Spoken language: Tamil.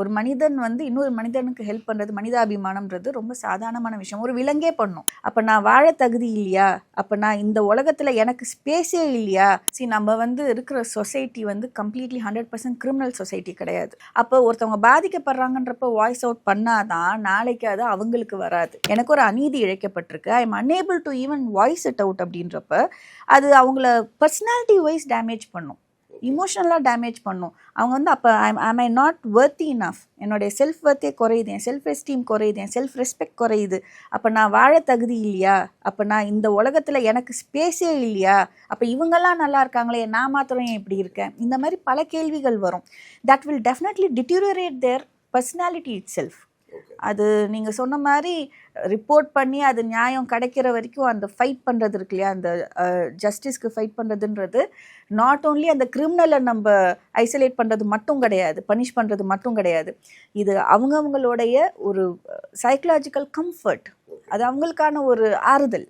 ஒரு மனிதன் வந்து இன்னொரு மனிதனுக்கு ஹெல்ப் பண்ணுறது, மனிதாபிமானம்ன்றது ரொம்ப சாதாரணமான விஷயம். ஒரு விலங்கே பண்ணும். அப்போ நான் வாழ தகுதி இல்லையா? அப்போ நான் இந்த உலகத்தில் எனக்கு ஸ்பேஸே இல்லையா? நம்ம வந்து இருக்கிற சொசைட்டி வந்து கம்ப்ளீட்லி 100% கிரிமினல் சொசைட்டி கிடையாது. அப்போ ஒருத்தவங்க பாதிக்கப்படுறாங்கன்றப்ப வாய்ஸ் அவுட் பண்ணாதான் நாளைக்கு அது அவங்களுக்கு வராது. எனக்கு ஒரு அநீதி இழைக்கப்பட்டிருக்கு, I am unable to even voice it out அப்படின்றப்ப அது அவங்கள பர்சனாலிட்டி வைஸ் டேமேஜ் பண்ணும், இமோஷனலாக டேமேஜ் பண்ணும். அவங்க வந்து அப்போ ஐ நாட் வர்த்தி இனஃப், என்னுடைய செல்ஃப் வர்த்தே குறையுது, என் செல்ஃப் எஸ்டீம் குறையுது, என் செல்ஃப் ரெஸ்பெக்ட் குறையுது. அப்போ நான் வாழ தகுதி இல்லையா? அப்போ நான் இந்த உலகத்தில் எனக்கு ஸ்பேஸே இல்லையா? அப்போ இவங்கெல்லாம் நல்லா இருக்காங்களே, நான் மாத்திரம் ஏன் இப்படி இருக்கேன்? இந்த மாதிரி பல கேள்விகள் வரும். That will definitely deteriorate their personality itself. அது நீங்கள் சொன்ன மாதிரி ரிப்போர்ட் பண்ணி அது நியாயம் கிடைக்கிற வரைக்கும் அந்த ஃபைட் பண்ணுறது இருக்கு இல்லையா, அந்த ஜஸ்டிஸ்க்கு ஃபைட் பண்ணுறதுன்றது நாட் ஓன்லி அந்த கிரிமினலை நம்ம ஐசோலேட் பண்ணுறது மட்டும் கிடையாது, பனிஷ் பண்ணுறது மட்டும் கிடையாது. இது அவங்கவுங்களுடைய ஒரு சைக்கலாஜிக்கல் கம்ஃபர்ட், அது அவங்களுக்கான ஒரு ஆறுதல்.